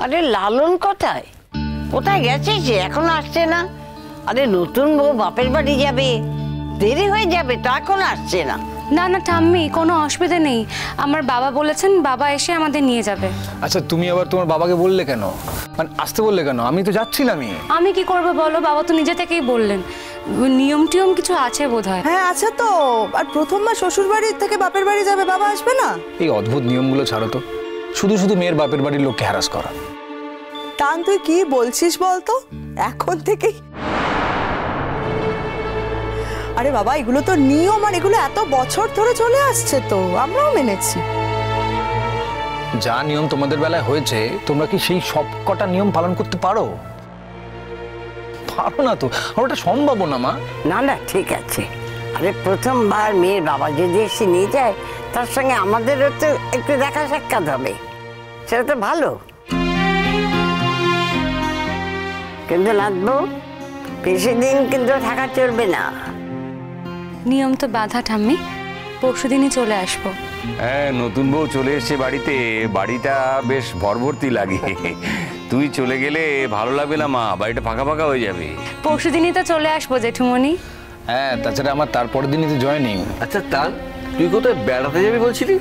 আরে লালন কোথায় কোথায় গেছে সে? এখনো আসছে না। আরে নতুন বউ বাপের বাড়ি যাবে, দেরি হয়ে যাবে তো, এখন আসছে না। না না ঠাম্মি, কোনো অসুবিধা নেই। আমার বাবা বলেছেন বাবা এসে আমাদের নিয়ে যাবে। আচ্ছা তুমি আবার তোমার বাবাকে বললে কেন, মানে আসতে বললে কেন? আমি তো যাচ্ছিলামই। আমি কি করবো বলো, বাবা তো নিজে থেকেই বললেন। নিয়ম টিয়ম কিছু আছে বোধহয়। হ্যাঁ আছে তো। আর প্রথমবার শ্বশুর বাড়ি থেকে বাপের বাড়ি যাবে, বাবা আসবে না? এই অদ্ভুত নিয়মগুলো ছাড়ো তো, শুধু শুধু মেয়ের বাপের বাড়ির লোককে হ্যারাস করা। টান তুই কি বলছিস বলতো এখন থেকেই? আরে বাবা এগুলো তো নিয়ম, আর এগুলো এত বছর ধরে চলে আসছে, তো আমরাও মেনেছি। যা নিয়ম তোমাদের বেলায় হয়েছে, তোমরা কি সেই সব কটা নিয়ম পালন করতে পারো? পারো না তো, আর ওটা সম্ভব না মা। না না ঠিক আছে। আরে প্রথমবার মেয়ের বাবা যদি এসে নিয়ে যায়, তার সঙ্গে আমাদেরও তো একটু দেখা সাক্ষাৎ হবে, সেটা তো ভালো। কিন্তু নাচবো বেশি দিন কিন্তু থাকা চলবে না। নিয়ম তো বাধা ঠাম্মি, পরশুদিনই চলে আসবো। হ্যাঁ, নতুন বউ চলে এসছে বাড়িতে, বাড়িটা বেশ ভরভর্তি লাগে। তুই চলে গেলে ভালো লাগবে না মা, বাড়িটা ফাঁকা ফাঁকা হয়ে যাবে। পরশুদিনই তো চলে আসবো জেঠুমনি। হ্যাঁ, তাছাড়া আমার তারপরের দিনই তো জয়েনিং। আচ্ছা তার তুই কোথায় বেড়াতে যাবি বলছিলি?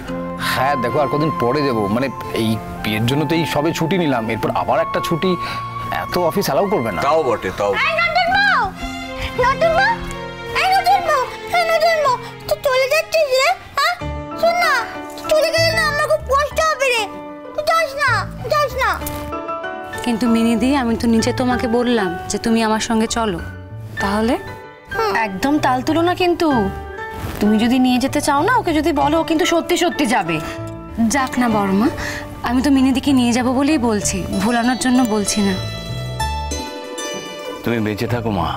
হ্যাঁ দেখো, আর কদিন পরে যাবো, মানে এই বিয়ের জন্য তো এই সবে ছুটি নিলাম, এরপর আবার একটা ছুটি, এত অফিস অ্যালাউ করবে না। তাও বটে, তাও। চলে যাচ্ছিস রে? হ্যাঁ শোন না, চলে গেলে না আমার খুব কষ্ট হবে রে। তুই যাস না, যাস না। কিন্তু মিনিদি, আমি তো নিজে তোমাকে বললাম যে তুমি আমার সঙ্গে চলো, তাহলে একদম তাল তুলো না কিন্তু। তুমি যদি নিয়ে যেতে চাও না, ওকে যদি বলো, ও কিন্তু সত্যি সত্যি যাবে। যাক না বড়মা, আমি তো মিনিদিকে নিয়ে যাব বলেই বলছি, ভুলানোর জন্য বলছি না। তুমি বেঁচে থাকো মা,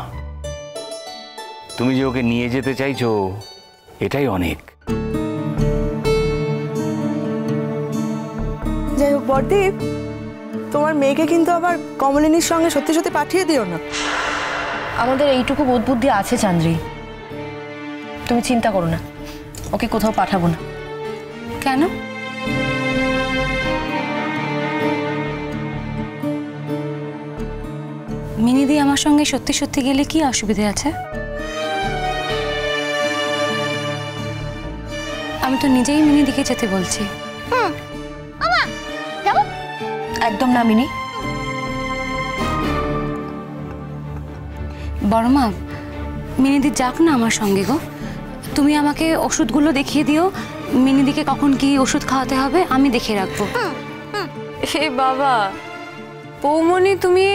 তুমি যে ওকে নিয়ে যেতে চাইছো এটাই অনেক। যাই হোক বরদীপ, তোমার মেয়েকে কিন্তু আবার কমলিনীর সঙ্গে সত্যি সত্যি পাঠিয়ে দিও না। আমাদের এইটুকু বোধ বুদ্ধি আছে চান্দ্রি, তুমি চিন্তা করো না, ওকে কোথাও পাঠাবো না। কেন? মিনিদি আমার সঙ্গে সত্যি সত্যি গেলে কি অসুবিধা আছে? আমি তো নিজেই মিনিদিকে যেতে বলছি। একদম না মিনি। বড়মা, মিনিদি যাক না আমার সঙ্গে গো। তুমি আমাকে ওষুধগুলো দেখিয়ে দিও, মিনিদিকে কখন কি ওষুধ খাওয়াতে হবে আমি দেখে রাখবো। হে বাবা, বৌমনি তুমি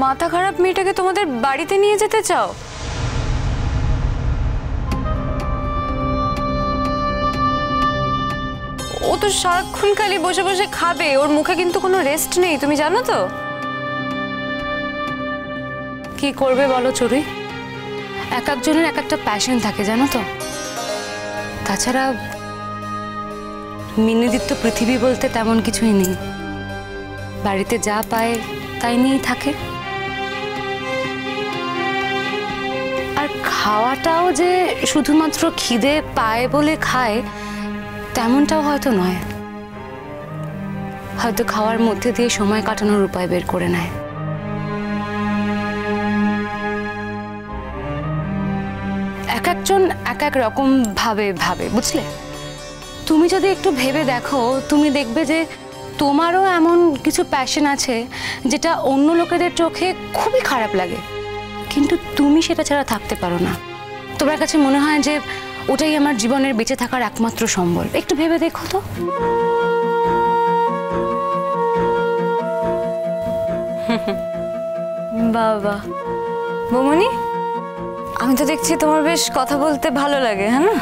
মাথা খারাপ মেয়েটাকে তোমাদের বাড়িতে নিয়ে যেতে চাও? ও তো সারাক্ষণ খালি বসে বসে খাবে, ওর মুখে কিন্তু কোনো রেস্ট নেই, তুমি জানো তো? কি করবে বলো চুরি, এক একজনের এক একটা প্যাশন থাকে জানো তো। তাছাড়া মিনিদির তো পৃথিবী বলতে তেমন কিছুই নেই, বাড়িতে যা পায় তাই নিয়েই থাকে। আর খাওয়াটাও যে শুধুমাত্র খিদে পায় বলে খায় তেমনটাও হয়তো নয়, হয়তো খাওয়ার মধ্যে দিয়ে সময় কাটানোর উপায় বের করে নেয়। এক একজন এক এক রকম ভাবে ভাবে, বুঝলে? তুমি যদি একটু ভেবে দেখো, তুমি দেখবে যে তোমারও এমন কিছু প্যাশন আছে যেটা অন্য লোকেদের চোখে খুবই খারাপ লাগে, কিন্তু তুমি সেটা ছাড়া থাকতে পারো না। তোমার কাছে মনে হয় যে ওটাই আমার জীবনের বেঁচে থাকার একমাত্র সম্বল। একটু ভেবে দেখো তো। বাবা বৌমনি, আমি তো দেখছি তোমার বেশ কথা বলতে ভালো লাগে, হ্যাঁ না?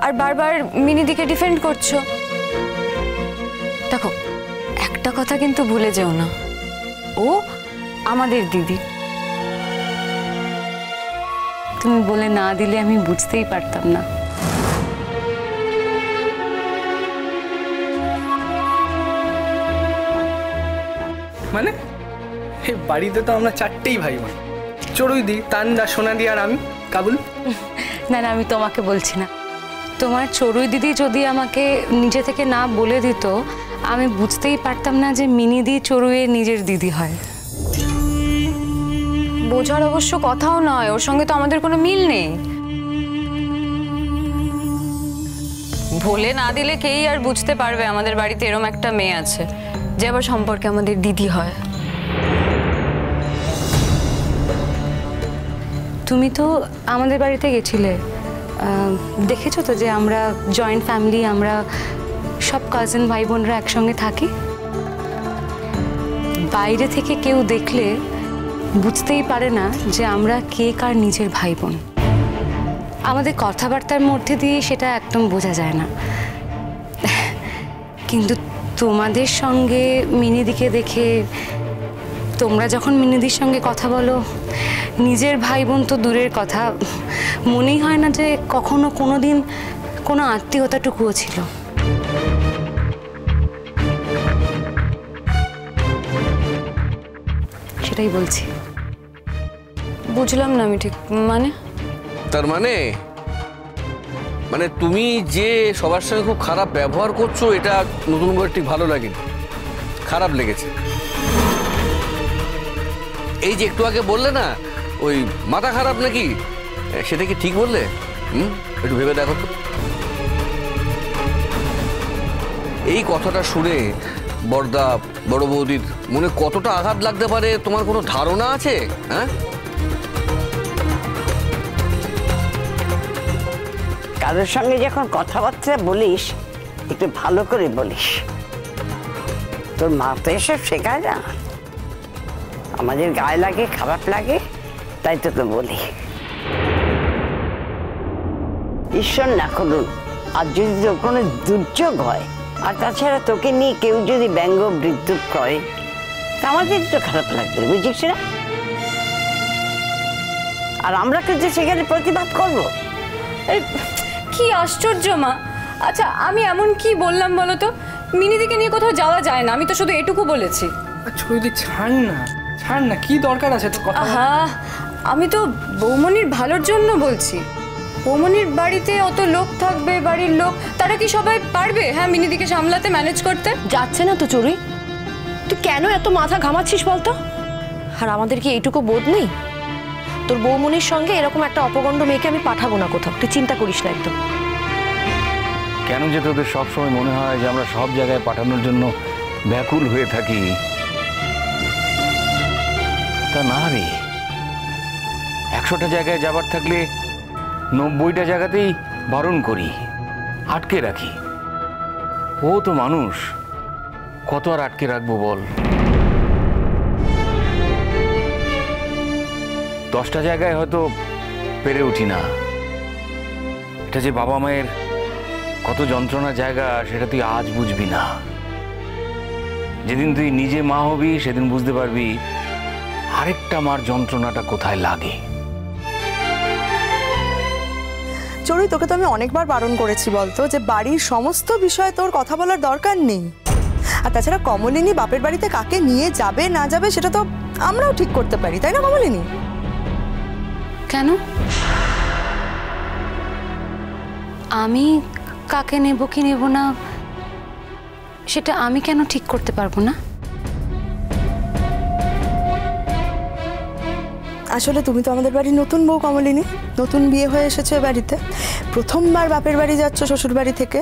আর বারবার মিনিদিকে ডিফেন্ড করছো। দেখো, একটা কথা কিন্তু ভুলে যেও না, ও আমাদের দিদি। তুমি বলে না দিলে আমি বুঝতেই পারতাম না। মানে এই বাড়িতে তো আমরা চারটেই ভাই বোন, চড়ুই দি, তান্দা, সোনাদি আর আমি, কাবুল। না না, আমি তোমাকে বলছি না, তোমার চড়ুই দিদি যদি আমাকে নিজে থেকে না বলে দিত, আমি বুঝতেই পারতাম না যে মিনিদি চড়ুইয়ের নিজের দিদি হয়। বোঝার অবশ্য কথাও নয়, ওর সঙ্গে তো আমাদের কোনো মিল নেই। বলে না দিলে কেই আর বুঝতে পারবে আমাদের বাড়িতে এরম একটা মেয়ে আছে যে আবার সম্পর্কে আমাদের দিদি হয়। তুমি তো আমাদের বাড়িতে গেছিলে, দেখেছো তো যে আমরা জয়েন্ট ফ্যামিলি, আমরা সব কাজিন ভাই বোনরা একসঙ্গে থাকি। বাইরে থেকে কেউ দেখলে বুঝতেই পারে না যে আমরা কে কার নিজের ভাই বোন। আমাদের কথাবার্তার মধ্যে দিয়ে সেটা একদম বোঝা যায় না। কিন্তু তোমাদের সঙ্গে মিনিদিকে দেখে, তোমরা যখন মিনিদির সঙ্গে কথা বলো, নিজের ভাই বোন তো দূরের কথা, মনেই হয় না যে কখনো কোনো দিন কোনো আত্মীয়তাটুকুও ছিল। সেটাই বলছি। বুঝলাম না আমি ঠিক, মানে তার মানে তুমি যে সবার সঙ্গে খুব খারাপ ব্যবহার করছো, এটা নতুন বউয়ের ঠিক ভালো লাগেনি, খারাপ লেগেছে। এই যে একটু আগে বললে না ওই মাথা খারাপ নাকি, সেটা কি ঠিক বললে? একটু ভেবে দেখো তো। এই কথাটা শুনে বড়দা বড় বৌদির মনে কতটা আঘাত লাগতে পারে তোমার কোনো ধারণা আছে? হ্যাঁ, কারোর সঙ্গে যখন কথাবার্তা বলিস একটু ভালো করে বলিস। তোর মা তো এসব শেখায় না, আমাদের গায়ে লাগে, খারাপ লাগে, তাই তো বলি। ঈশ্বর না করুন আর যদি তোর কোনো দুর্যোগ হয়, আর তাছাড়া তোকে নিয়ে কেউ যদি ব্যঙ্গ বিদ্রুপ করে, তা আমাদের তো খারাপ লাগবে, বুঝিস না? আর আমরা কিন্তু সেখানে প্রতিবাদ করবো। কি আশ্চর্য মা। আচ্ছা আমি এমন কি বললাম বলো তো? মিনিদিকে নিয়ে কোথাও যাওয়া যায় না, আমি তো শুধু এটুকু বলেছি। চড়ুইদি ছাড় না, কি দরকার আছে তো কথা? হ্যাঁ, আমি তো বৌমনির ভালোর জন্য বলছি। বৌমনির বাড়িতে অত লোক থাকবে, বাড়ির লোক, তারা কি সবাই পারবে হ্যাঁ মিনিদিকে সামলাতে, ম্যানেজ করতে? যাচ্ছে না তো চড়ুই, তুই কেন এত মাথা ঘামাচ্ছিস বলতো? আর আমাদের কি এইটুকু বোধ নেই? তোর বৌমনির সঙ্গে এরকম একটা অপগণ্ড মেয়েকে আমি পাঠাবো না কোথাও, তুই চিন্তা করিস না একদম। কেন যে তোদের সবসময় মনে হয় যে আমরা সব জায়গায় পাঠানোর জন্য ব্যাকুল হয়ে থাকি? তা না রে, 100টা জায়গায় যাবার থাকলে 90টা জায়গাতেই বারণ করি, আটকে রাখি। ও তো মানুষ, কত আর আটকে রাখবো বল? 10টা জায়গায় হয়তো পেরে উঠি না। এটা যে বাবা মায়ের কত যন্ত্রণার জায়গা সেটা তুই আজ বুঝবি না। যেদিন তুই নিজে মা হবি সেদিন বুঝতে পারবি আরেকটা মার যন্ত্রণাটা কোথায় লাগে। চড়ুই, তোকে তো আমি অনেকবার বারণ করেছি বলতো যে বাড়ির সমস্ত বিষয়ে তোর কথা বলার দরকার নেই। আর তাছাড়া কমলিনী বাপের বাড়িতে কাকে নিয়ে যাবে না যাবে সেটা তো আমরাও ঠিক করতে পারি, তাই না কমলিনী? কেন? আমি কাকে নেব কি নেব না সেটা আমি কেন ঠিক করতে পারবো না? আসলে তুমি তো আমাদের বাড়ির নতুন বউ কমলিনী, নতুন বিয়ে হয়ে এসেছো এ বাড়িতে, প্রথমবার বাপের বাড়ি যাচ্ছ শ্বশুর বাড়ি থেকে।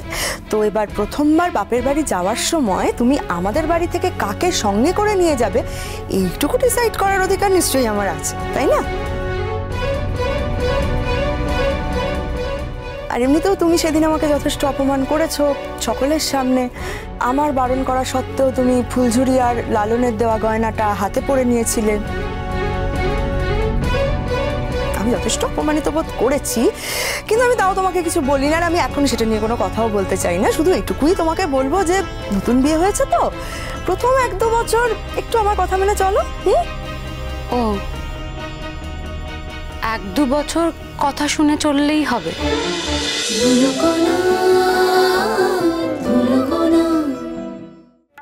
তো এবার প্রথমবার বাপের বাড়ি যাওয়ার সময় তুমি আমাদের বাড়ি থেকে কাকে সঙ্গে করে নিয়ে যাবে এইটুকু ডিসাইড করার অধিকার নিশ্চয়ই আমার আছে, তাই না? আর এমনিতেও তুমি সেদিন আমাকে যথেষ্ট অপমান করেছো সকলের সামনে। আমার বারণ করা সত্ত্বেও তুমি ফুলঝুরি আর লালনের দেওয়া গয়নাটা হাতে পরে নিয়েছিলে। আমি যথেষ্ট অপমানিত বোধ করেছি, কিন্তু আমি তাও তোমাকে কিছু বলি না। আর আমি এখন সেটা নিয়ে কোনো কথাও বলতে চাই না। শুধু এইটুকুই তোমাকে বলবো যে নতুন বিয়ে হয়েছে তো, প্রথম 1-2 বছর একটু আমার কথা মেনে চলো। ও, 1-2 বছর কথা শুনে চললেই হবে?